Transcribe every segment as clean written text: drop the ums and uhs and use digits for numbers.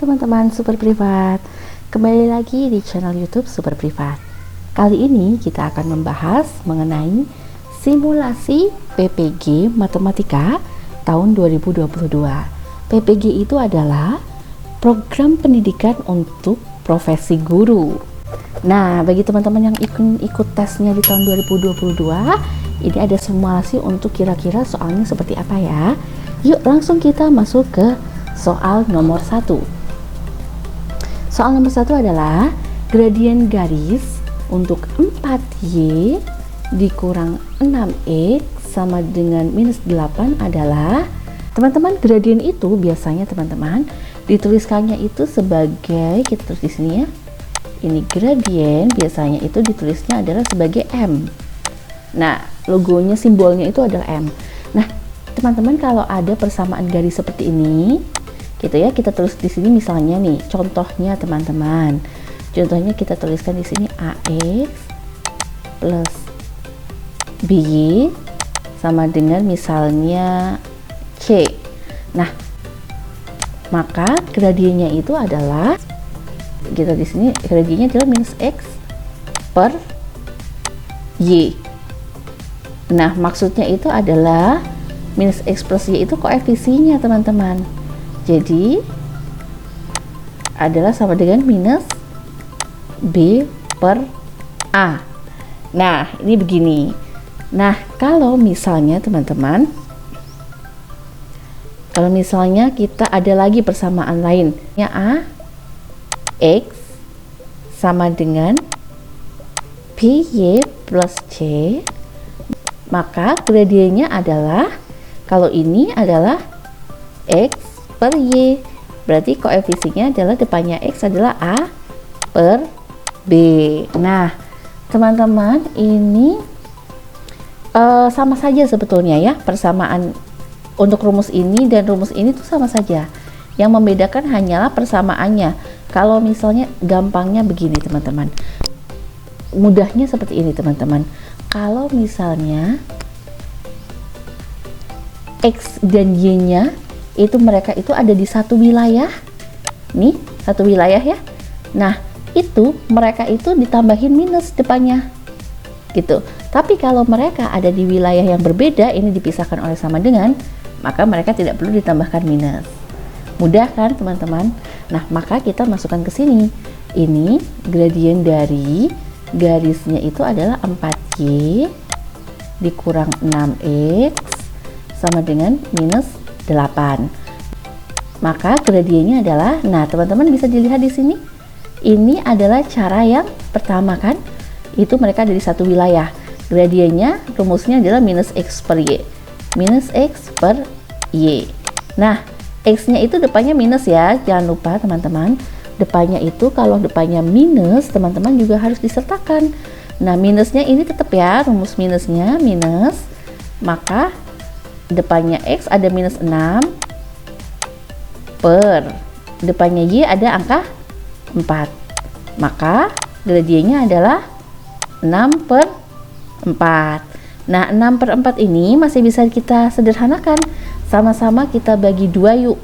teman-teman super privat, kembali lagi di channel YouTube super privat. Kali ini kita akan membahas mengenai simulasi PPG Matematika tahun 2022. PPG itu adalah program pendidikan untuk profesi guru. Nah, bagi teman-teman yang ikut tesnya di tahun 2022, ini ada simulasi untuk kira-kira soalnya seperti apa ya. Yuk langsung kita masuk ke soal nomor 1. Soal nomor 1 adalah gradien garis untuk 4Y dikurang 6X sama dengan minus 8 adalah, teman-teman, gradien itu biasanya teman-teman dituliskannya itu sebagai, kita tulis di sini ya. Ini gradien biasanya itu ditulisnya adalah sebagai M. Nah, logonya, simbolnya itu adalah M. Nah, teman-teman, kalau ada persamaan garis seperti ini, gitu ya, kita tulis di sini misalnya nih, contohnya teman-teman. Contohnya kita tuliskan di sini AX plus BY sama dengan misalnya C. Nah, maka gradiennya itu adalah, kita di sini gradiennya adalah minus X per Y. Nah, maksudnya itu adalah minus X plus Y itu koefisiennya teman-teman. Jadi adalah sama dengan minus B per A. Nah, ini begini. Nah, kalau misalnya teman-teman, kalau misalnya kita ada lagi persamaan lain, ya A X sama dengan PY plus C, maka gradiennya adalah, kalau ini adalah X per Y, berarti koefisiennya adalah depannya X adalah A per B. Nah, teman-teman, ini sama saja sebetulnya ya, persamaan untuk rumus ini dan rumus ini tuh sama saja. Yang membedakan hanyalah persamaannya. Kalau misalnya gampangnya begini teman-teman, mudahnya seperti ini teman-teman. Kalau misalnya X dan Y-nya itu mereka itu ada di satu wilayah, nih satu wilayah ya. Nah, itu mereka itu ditambahin minus depannya, gitu. Tapi kalau mereka ada di wilayah yang berbeda, ini dipisahkan oleh sama dengan, maka mereka tidak perlu ditambahkan minus. Mudah kan teman-teman? Nah, maka kita masukkan ke sini. Ini gradien dari garisnya itu adalah 4Y dikurang 6X sama dengan minus 8. Maka gradiennya adalah, nah teman-teman bisa dilihat di sini. Ini adalah cara yang pertama kan? Itu mereka dari satu wilayah. Gradiennya rumusnya adalah minus X per Y. Minus X per Y. Nah, X-nya itu depannya minus ya. Jangan lupa teman-teman. Depannya itu, kalau depannya minus, teman-teman juga harus disertakan. Nah, minusnya ini tetap ya, rumus minusnya minus. Maka depannya X ada minus 6 per depannya Y ada angka 4. Maka gradiennya adalah 6 per 4. Nah, 6 per 4 ini masih bisa kita sederhanakan. Sama-sama kita bagi 2 yuk.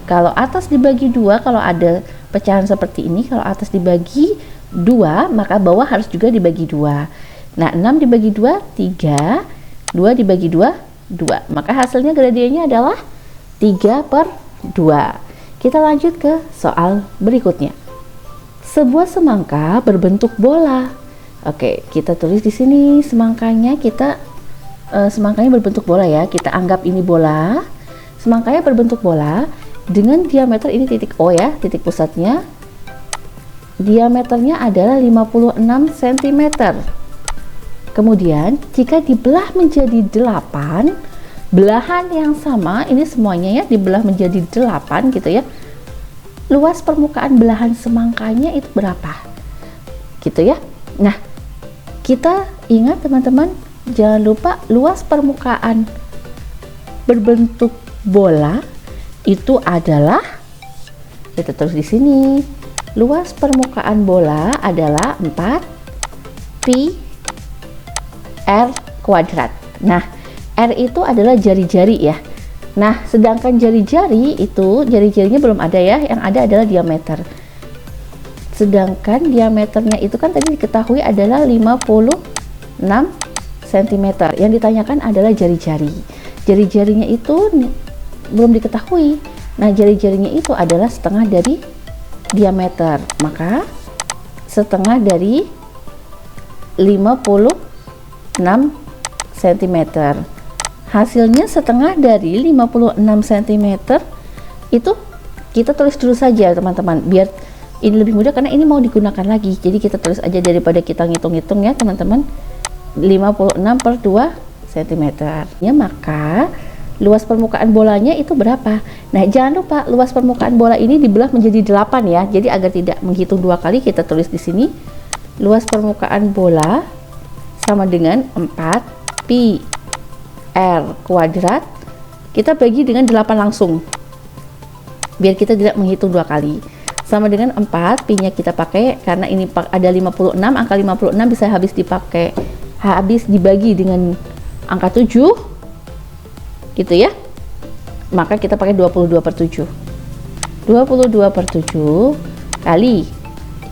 Kalau atas dibagi 2, kalau ada pecahan seperti ini, kalau atas dibagi 2, maka bawah harus juga dibagi 2. Nah, 6 dibagi 2, 3. 2 dibagi 2, 2. Maka hasilnya gradiennya adalah 3 per 2. Kita lanjut ke soal berikutnya. Sebuah semangka berbentuk bola. Oke, kita tulis di sini semangkanya, semangkanya berbentuk bola ya. Kita anggap ini bola. Semangkanya berbentuk bola dengan diameter, ini titik O ya, titik pusatnya. Diameternya adalah 56 cm. Kemudian jika dibelah menjadi 8 belahan yang sama, ini semuanya ya dibelah menjadi 8 gitu ya. Luas permukaan belahan semangkanya itu berapa? Gitu ya. Nah, kita ingat teman-teman, jangan lupa luas permukaan berbentuk bola itu adalah, kita tulis di sini, luas permukaan bola adalah 4 pi R kuadrat. Nah, R itu adalah jari-jari ya. Nah, sedangkan jari-jari itu, jari-jarinya belum ada ya, yang ada adalah diameter. Sedangkan diameternya itu kan tadi diketahui adalah 56 cm. Yang ditanyakan adalah jari-jari. Jari-jarinya itu belum diketahui. Nah, jari-jarinya itu adalah setengah dari diameter. Maka setengah dari 56 cm. Hasilnya setengah dari 56 cm itu kita tulis dulu saja teman-teman, biar ini lebih mudah karena ini mau digunakan lagi. Jadi kita tulis aja daripada kita ngitung-ngitung ya teman-teman. 56 per 2 cm. Ya, maka luas permukaan bolanya itu berapa? Nah, jangan lupa luas permukaan bola ini dibelah menjadi 8 ya. Jadi agar tidak menghitung dua kali, kita tulis di sini luas permukaan bola sama dengan 4 pi r kuadrat. Kita bagi dengan 8 langsung. Biar kita tidak menghitung dua kali. Sama dengan 4, pi-nya kita pakai karena ini ada 56, angka 56 bisa habis dibagi dengan angka 7 gitu ya, maka kita pakai 22 per 7. 22 per 7 kali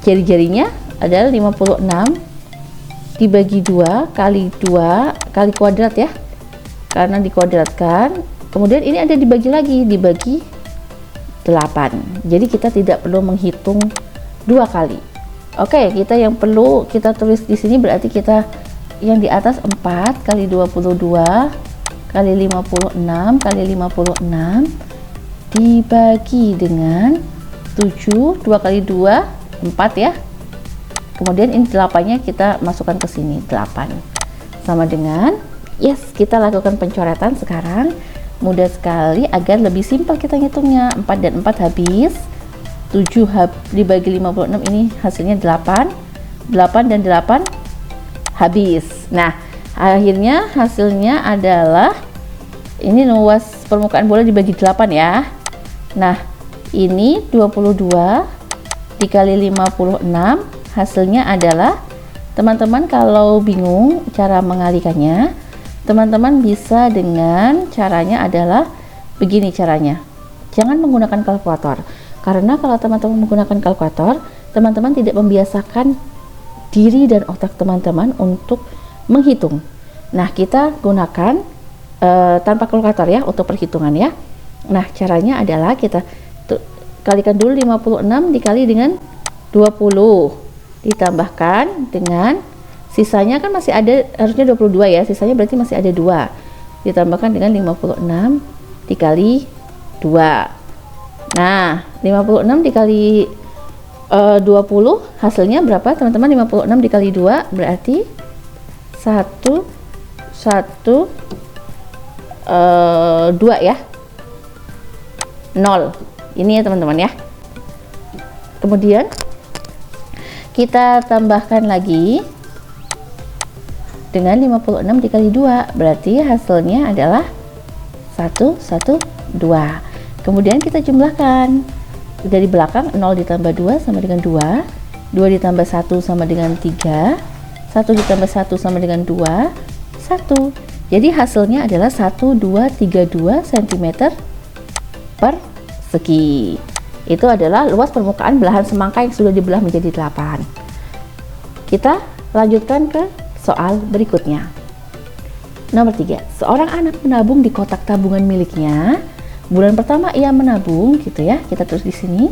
jari-jarinya adalah 56 dibagi 2 kali 2 kali kuadrat ya, karena dikuadratkan. Kemudian ini ada dibagi lagi, dibagi 8. Jadi kita tidak perlu menghitung dua kali. Oke, kita yang perlu kita tulis di sini berarti kita yang di atas 4 kali 22 kali 56 kali 56 dibagi dengan 7, 2 kali 2 4 ya. Kemudian ini 8-nya kita masukkan ke sini, 8 sama dengan, yes, kita lakukan pencoretan sekarang. Mudah sekali agar lebih simpel kita ngitungnya. 4 dan 4 habis, 7 dibagi 56 ini hasilnya 8, 8 dan 8 habis. Nah, akhirnya hasilnya adalah ini luas permukaan bola dibagi 8 ya. Nah, ini 22 dikali 56 hasilnya adalah, teman-teman kalau bingung cara mengalikannya, teman-teman bisa dengan caranya adalah begini caranya. Jangan menggunakan kalkulator. Karena kalau teman-teman menggunakan kalkulator, teman-teman tidak membiasakan diri dan otak teman-teman untuk menghitung. Nah, kita gunakan tanpa kalkulator ya untuk perhitungan ya. Nah, caranya adalah kita kalikan dulu 56 dikali dengan 20, ditambahkan dengan sisanya kan masih ada, harusnya 22 ya, sisanya berarti masih ada 2, ditambahkan dengan 56 dikali 2. Nah, 56 dikali 20 hasilnya berapa teman-teman? 56 dikali 2 berarti 2 ya, 0 ini ya teman-teman ya. Kemudian kita tambahkan lagi dengan 56 dikali 2 berarti hasilnya adalah 112. Kemudian kita jumlahkan dari belakang, 0 ditambah 2 sama dengan 2, 2 ditambah 1 sama dengan 3, 1 ditambah 1 sama dengan 2, 1. Jadi hasilnya adalah 1232 cm persegi. Itu adalah luas permukaan belahan semangka yang sudah dibelah menjadi 8. Kita lanjutkan ke soal berikutnya. Nomor 3. Seorang anak menabung di kotak tabungan miliknya. Bulan pertama ia menabung gitu ya. Kita tulis di sini.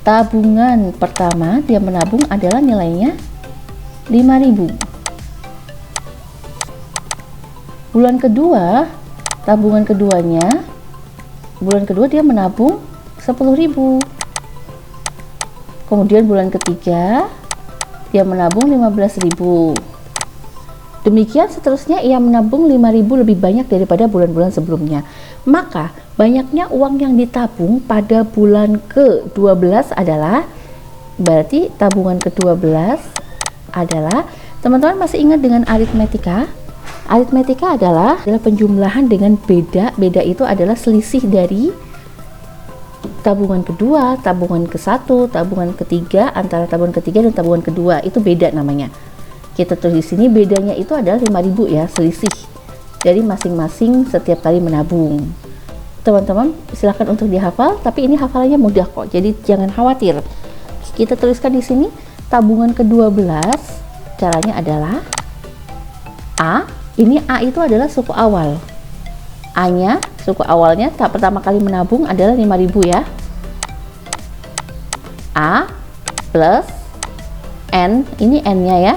Tabungan pertama dia menabung adalah nilainya 5.000. Bulan kedua, tabungan keduanya, bulan kedua dia menabung 10.000. Kemudian bulan ketiga dia menabung 15.000. Demikian seterusnya, ia menabung 5.000 lebih banyak daripada bulan-bulan sebelumnya. Maka banyaknya uang yang ditabung pada bulan ke-12 adalah, berarti tabungan ke-12 adalah, teman-teman masih ingat dengan aritmetika? Aritmetika adalah penjumlahan dengan beda. Beda itu adalah selisih dari tabungan kedua, tabungan ke-1, tabungan ketiga, antara tabungan ketiga dan tabungan kedua, itu beda namanya. Kita tulis di sini bedanya itu adalah 5.000 ya, selisih dari masing-masing setiap kali menabung. Teman-teman silahkan untuk dihafal, tapi ini hafalannya mudah kok, jadi jangan khawatir. Kita tuliskan di sini tabungan ke-12. Caranya adalah A, ini A itu adalah suku awal. A-nya, suku awalnya pertama kali menabung adalah 5.000 ya. A plus N, ini N-nya ya.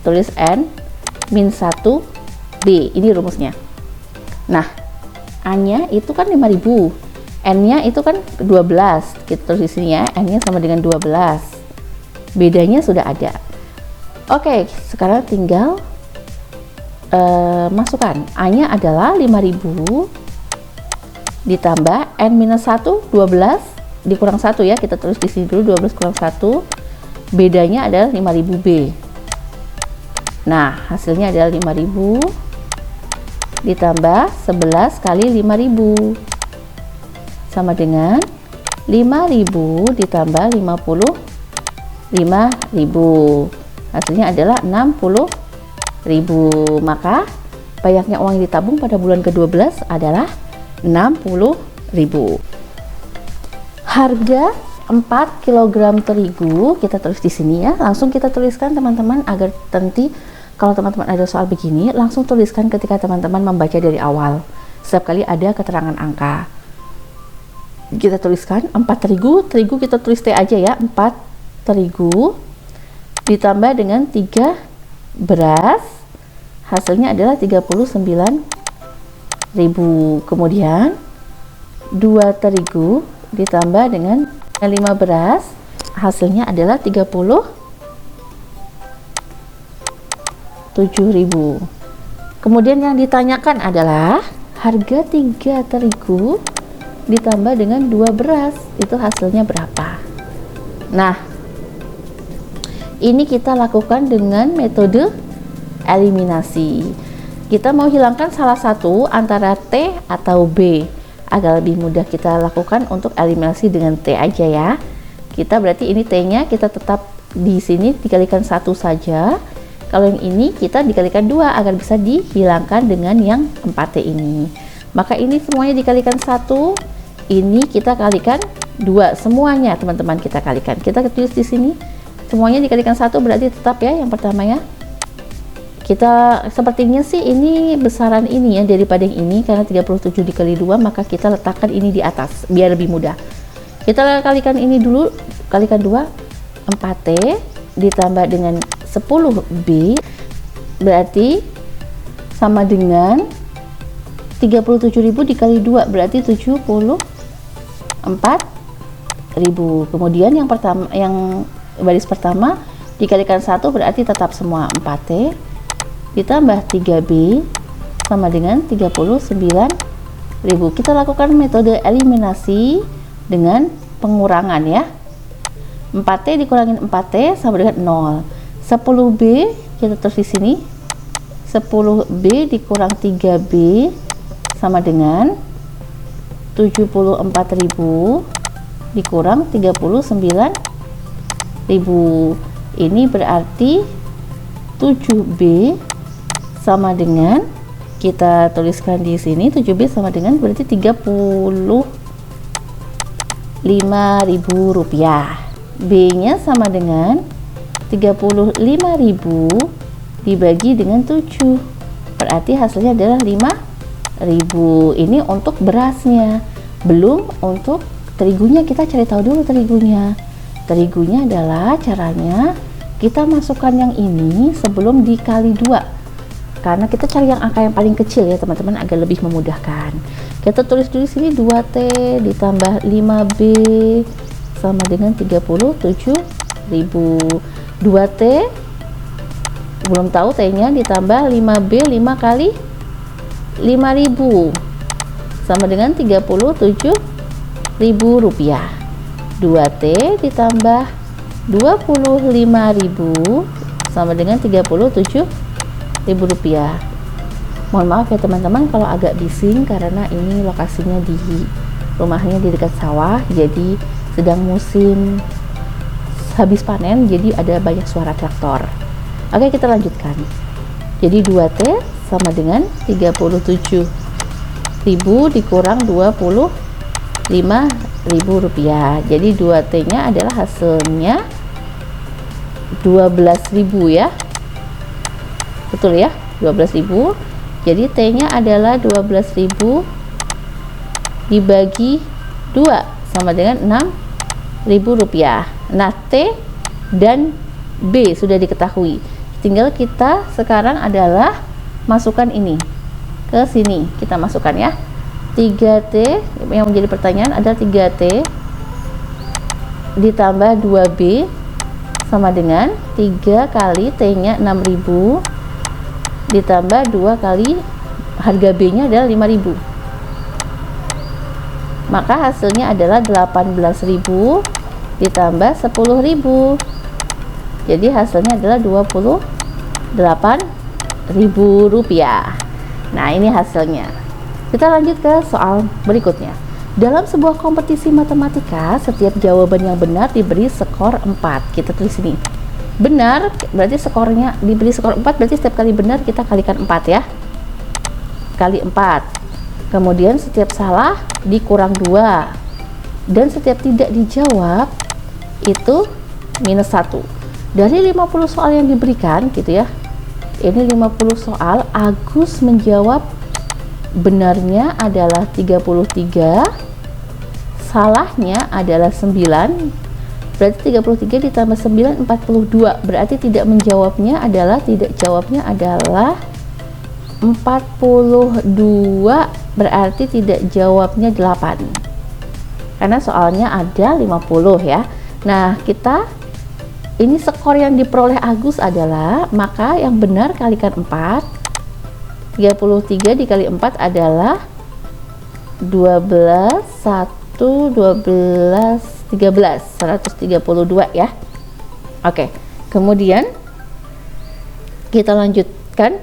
Tulis N min 1 B, ini rumusnya. Nah, A-nya itu kan 5.000. N-nya itu kan 12. Kita tulis di sini ya, N-nya sama dengan 12. Bedanya sudah ada. Oke, sekarang tinggal masukkan. A-nya adalah 5.000 ditambah N minus 1, 12 dikurang 1 ya. Kita tulis di sini dulu 12 kurang 1. Bedanya adalah 5.000 B. Nah, hasilnya adalah 5.000 ditambah 11 kali 5.000 sama dengan 5.000 ditambah 55.000. Hasilnya adalah 60.000. Maka banyaknya uang yang ditabung pada bulan ke-12 adalah 60.000. Harga 4 kg terigu kita tulis di sini ya. Langsung kita tuliskan teman-teman, agar nanti kalau teman-teman ada soal begini langsung tuliskan ketika teman-teman membaca dari awal. Setiap kali ada keterangan angka, kita tuliskan 4 terigu. Terigu kita tulis T aja ya. 4 terigu ditambah dengan 3 beras, hasilnya adalah 39.000. Kemudian 2 terigu ditambah dengan 5 beras, hasilnya adalah 37.000. Kemudian yang ditanyakan adalah harga 3 terigu ditambah dengan 2 beras, itu hasilnya berapa? Nah, ini kita lakukan dengan metode eliminasi. Kita mau hilangkan salah satu antara T atau B. Agak lebih mudah kita lakukan untuk eliminasi dengan T aja ya. Kita berarti ini T-nya kita tetap di sini dikalikan 1 saja. Kalau yang ini kita dikalikan 2 agar bisa dihilangkan dengan yang 4T ini. Maka ini semuanya dikalikan 1, ini kita kalikan 2, semuanya teman-teman kita kalikan. Kita tulis di sini semuanya dikalikan 1, berarti tetap ya yang pertama ya. Kita sepertinya sih ini besaran ini ya daripada yang ini, karena 37 dikali 2, maka kita letakkan ini di atas biar lebih mudah. Kita kalikan ini dulu, kalikan 2, 4T ditambah dengan 10B berarti sama dengan 37.000 dikali 2 berarti 74.000. Kemudian yang pertama, yang baris pertama dikalikan 1 berarti tetap semua 4T ditambah 3B sama dengan 39.000. Kita lakukan metode eliminasi dengan pengurangan ya. 4T dikurangin 4T sama dengan 0. 10B kita tulis di sini. 10B dikurang 3B sama dengan 74.000 dikurang 39.000. Ini berarti 7B sama dengan, kita tuliskan di sini 7B sama dengan berarti 35.000 rupiah. B-nya sama dengan 35.000 dibagi dengan 7, berarti hasilnya adalah 5.000. Ini untuk berasnya, belum untuk terigunya. Kita cari tahu dulu terigunya. Terigunya adalah caranya kita masukkan yang ini sebelum dikali 2, karena kita cari yang angka yang paling kecil ya teman-teman, agar lebih memudahkan. Kita tulis dulu sini 2T ditambah 5B sama dengan 37.000. 2T belum tahu T-nya ditambah 5B, 5 kali 5.000 sama dengan 37.000 rupiah. 2T ditambah 25.000 sama dengan 37.000 rupiah. Mohon maaf ya teman-teman kalau agak bising, karena ini lokasinya di rumahnya di dekat sawah, jadi sedang musim habis panen, jadi ada banyak suara traktor. Oke, kita lanjutkan. Jadi 2T sama dengan 37.000 dikurang 25.000 rupiah. Jadi 2T nya adalah hasilnya 12.000 ya, betul ya, 12.000. Jadi T nya adalah 12.000 dibagi 2 sama dengan 6.000 rupiah. Nah, T dan B sudah diketahui, tinggal kita sekarang adalah masukkan ini ke sini. Kita masukkan ya, 3T yang menjadi pertanyaan adalah 3T ditambah 2B sama dengan 3 kali T nya 6.000 ditambah 2 kali harga B nya adalah 5.000, maka hasilnya adalah 18.000 ditambah 10.000. Jadi hasilnya adalah 28.000 rupiah. Nah, ini hasilnya. Kita lanjut ke soal berikutnya. Dalam sebuah kompetisi matematika, setiap jawaban yang benar diberi skor 4. Kita tulis ini. Benar, berarti skornya diberi skor 4, berarti setiap kali benar kita kalikan 4 ya. Kali 4. Kemudian setiap salah dikurang 2. Dan setiap tidak dijawab itu minus 1. Dari 50 soal yang diberikan gitu ya. Ini 50 soal, Agus menjawab benarnya adalah 33, salahnya adalah 9. Berarti 33 ditambah 9 42. Berarti tidak menjawabnya adalah, tidak jawabnya adalah 42. Berarti tidak jawabnya 8. Karena soalnya ada 50 ya. Nah, ini skor yang diperoleh Agus adalah, maka yang benar kalikan 4. 33 dikali 4 adalah 12, 1, 12, 13, 132 ya. Oke, kemudian kita lanjutkan.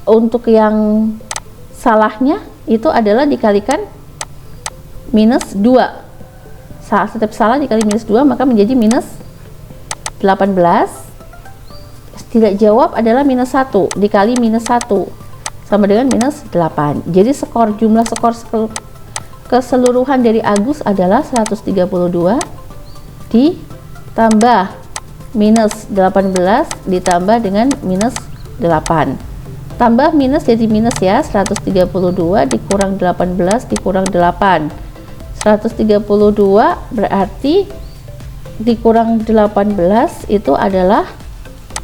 Untuk yang salahnya itu adalah dikalikan minus 2. Setiap salah dikali minus 2 maka menjadi minus 18. Tidak jawab adalah minus 1 dikali minus 1 sama dengan minus 8. Jadi jumlah skor keseluruhan dari Agus adalah 132 ditambah minus 18 ditambah dengan minus 8. Tambah minus jadi minus ya, 132 dikurang 18 dikurang 8. 132 berarti dikurang 18 itu adalah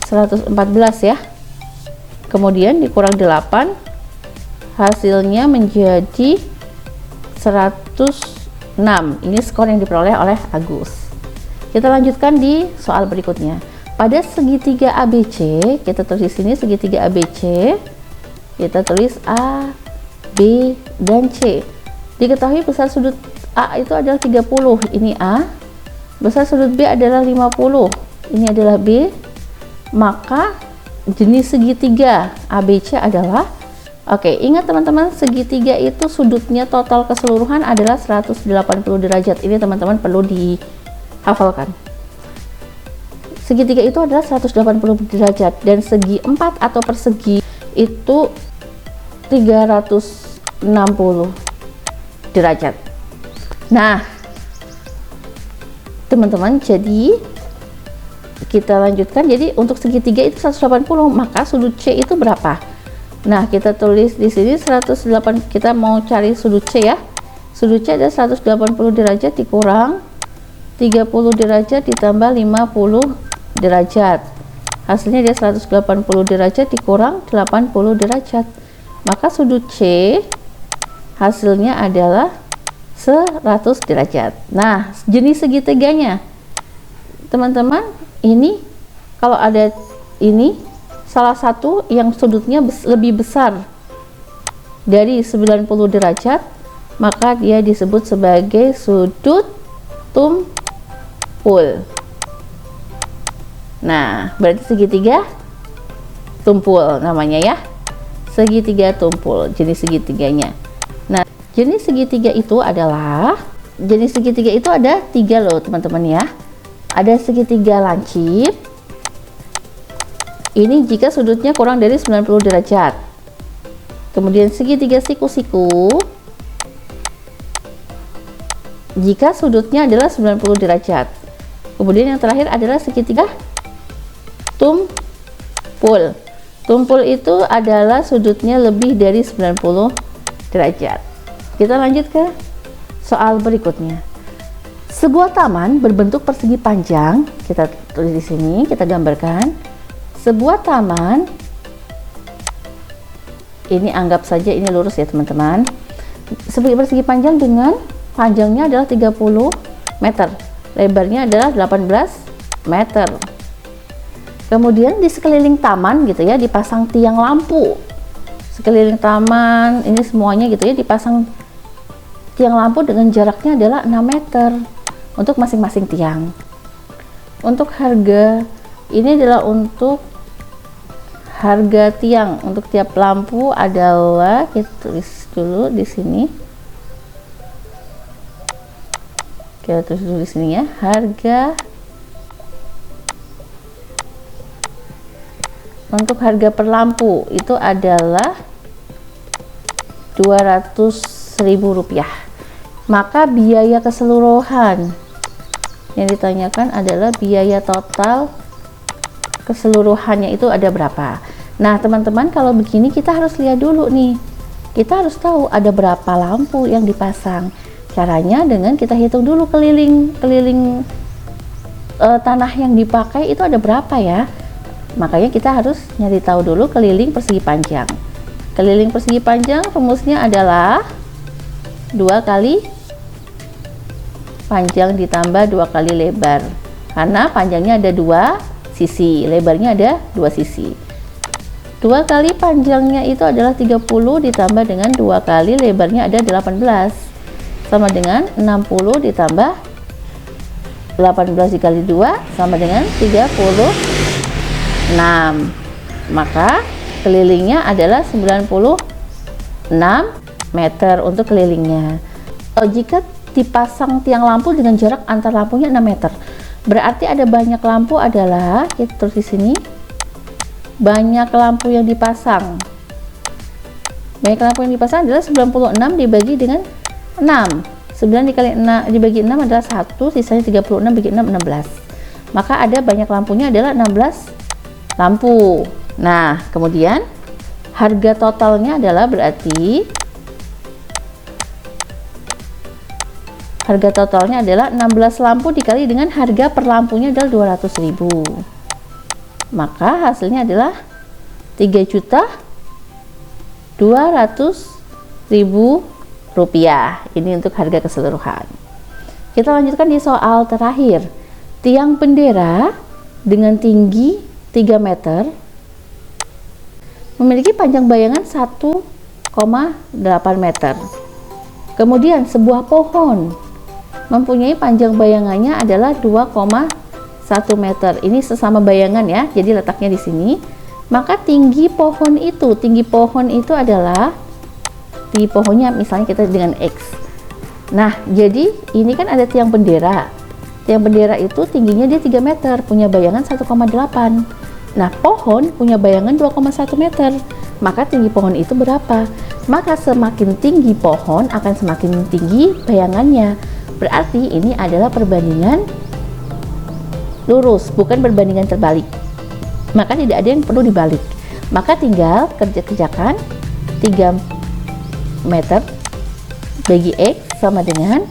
114 ya. Kemudian dikurang 8 hasilnya menjadi 106. Ini skor yang diperoleh oleh Agus. Kita lanjutkan di soal berikutnya. Pada segitiga ABC, kita tulis di sini segitiga ABC. Kita tulis A, B, dan C. Diketahui besar sudut A itu adalah 30. Ini A. Besar sudut B adalah 50. Ini adalah B. Maka jenis segitiga ABC adalah, oke, ingat teman-teman, segitiga itu sudutnya total keseluruhan adalah 180 derajat. Ini teman-teman perlu dihafalkan. Segitiga itu adalah 180 derajat dan segi 4 atau persegi itu 360 derajat. Nah, teman-teman, jadi kita lanjutkan. Jadi untuk segitiga itu 180, maka sudut C itu berapa? Nah, kita tulis di sini 108. Kita mau cari sudut C ya. Sudut C ada 180 derajat dikurang 30 derajat ditambah 50 derajat. Hasilnya dia 180 derajat dikurang 80 derajat. Maka sudut C hasilnya adalah 100 derajat. Nah, jenis segitiganya, teman-teman, ini kalau ada ini salah satu yang sudutnya lebih besar dari 90 derajat, maka dia disebut sebagai sudut tumpul. Nah, berarti segitiga tumpul namanya ya. Segitiga tumpul, jenis segitiganya. Nah, jenis segitiga itu adalah, jenis segitiga itu ada 3 loh teman-teman ya. Ada segitiga lancip, Ini jika sudutnya kurang dari 90 derajat. Kemudian segitiga siku-siku jika sudutnya adalah 90 derajat. Kemudian yang terakhir adalah segitiga tumpul. Tumpul itu adalah sudutnya lebih dari 90 derajat. Kita lanjut ke soal berikutnya. Sebuah taman berbentuk persegi panjang, kita tulis di sini, kita gambarkan. Sebuah taman, ini anggap saja ini lurus ya teman-teman. Sebuah persegi panjang dengan panjangnya adalah 30 meter, lebarnya adalah 18 meter. Kemudian di sekeliling taman gitu ya dipasang tiang lampu. Sekeliling taman ini semuanya gitu ya dipasang tiang lampu dengan jaraknya adalah 6 meter untuk masing-masing tiang. Untuk harga ini adalah untuk harga tiang untuk tiap lampu adalah, kita tulis dulu di sini. Kita tulis dulu di sini ya, untuk harga per lampu itu adalah Rp200.000. Maka biaya keseluruhan yang ditanyakan adalah biaya total keseluruhannya itu ada berapa. Nah teman-teman, kalau begini kita harus lihat dulu nih, kita harus tahu ada berapa lampu yang dipasang. Caranya dengan kita hitung dulu keliling tanah yang dipakai itu ada berapa ya. Makanya kita harus nyari tahu dulu keliling persegi panjang. Keliling persegi panjang rumusnya adalah 2 kali panjang ditambah 2 kali lebar, karena panjangnya ada 2 sisi, lebarnya ada 2 sisi. 2 kali panjangnya itu adalah 30 ditambah dengan 2 kali lebarnya ada 18, sama dengan 60 ditambah 18 dikali 2 sama dengan 36. Maka kelilingnya adalah 96 meter untuk kelilingnya. Jika dipasang tiang lampu dengan jarak antar lampunya 6 meter, berarti ada banyak lampu adalah, kita tulis di sini, banyak lampu yang dipasang. Banyak lampu yang dipasang adalah 96 dibagi dengan 6. 9 dikali 6 dibagi 6 adalah 1, sisanya 36 bagi 6, 16. Maka ada banyak lampunya adalah 16 lampu. Nah, kemudian harga totalnya adalah berarti harga totalnya adalah 16 lampu dikali dengan harga per lampunya adalah 200.000. Maka hasilnya adalah 3.200.000 rupiah. Ini untuk harga keseluruhan. Kita lanjutkan di soal terakhir. Tiang bendera dengan tinggi 3 meter memiliki panjang bayangan 1,8 meter. Kemudian sebuah pohon mempunyai panjang bayangannya adalah 2,1 meter. Ini sesama bayangan ya, jadi letaknya di sini. Maka tinggi pohon itu adalah, tinggi pohonnya misalnya kita dengan X. Nah, jadi ini kan ada tiang bendera. Tiang bendera itu tingginya dia 3 meter, punya bayangan 1,8. Nah, pohon punya bayangan 2,1 meter. Maka tinggi pohon itu berapa? Maka semakin tinggi pohon akan semakin tinggi bayangannya. Berarti ini adalah perbandingan lurus, bukan perbandingan terbalik. Maka tidak ada yang perlu dibalik. Maka tinggal kerjakan 3 meter bagi X sama dengan,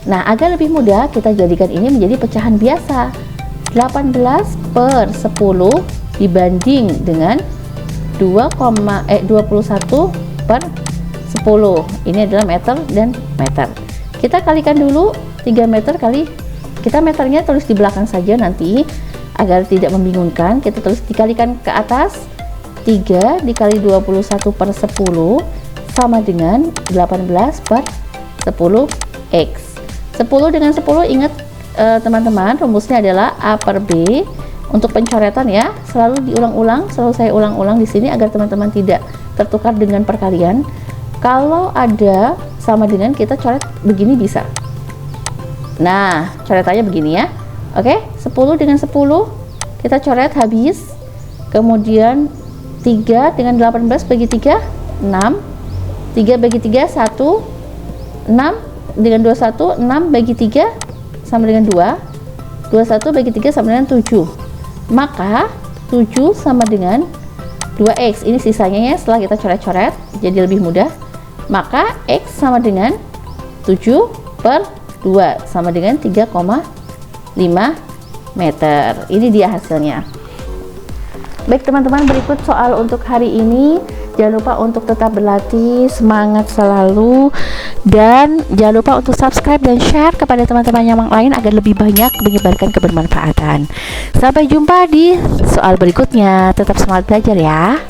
nah agar lebih mudah kita jadikan ini menjadi pecahan biasa. 18/10 dibanding dengan 21/10. Ini adalah meter dan meter. Kita kalikan dulu 3 meter kali, kita meternya tulis di belakang saja nanti agar tidak membingungkan. Kita tulis dikalikan ke atas, 3 dikali 21/10 sama dengan 18/10x. 10 dengan 10 ingat teman-teman, rumusnya adalah A per B. Untuk pencoretan ya, selalu diulang-ulang, selalu saya ulang-ulang di sini agar teman-teman tidak tertukar dengan perkalian. Kalau ada sama dengan, kita coret begini bisa. Nah, coretannya begini ya. Oke, 10 dengan 10 kita coret habis. Kemudian 3 dengan 18 bagi 3, 6. 3 bagi 3, 1. 6 dengan 21, 6 bagi 3 sama dengan 2. 21 bagi 3 sama dengan 7. Maka 7 sama dengan 2x. Ini sisanya ya, setelah kita coret-coret jadi lebih mudah. Maka x sama dengan 7 per 2 sama dengan 3,5 meter. Ini dia hasilnya. Baik teman-teman, berikut soal untuk hari ini. Jangan lupa untuk tetap berlatih, semangat selalu, dan jangan lupa untuk subscribe dan share kepada teman-teman yang lain agar lebih banyak menyebarkan kebermanfaatan. Sampai jumpa di soal berikutnya. Tetap semangat belajar ya.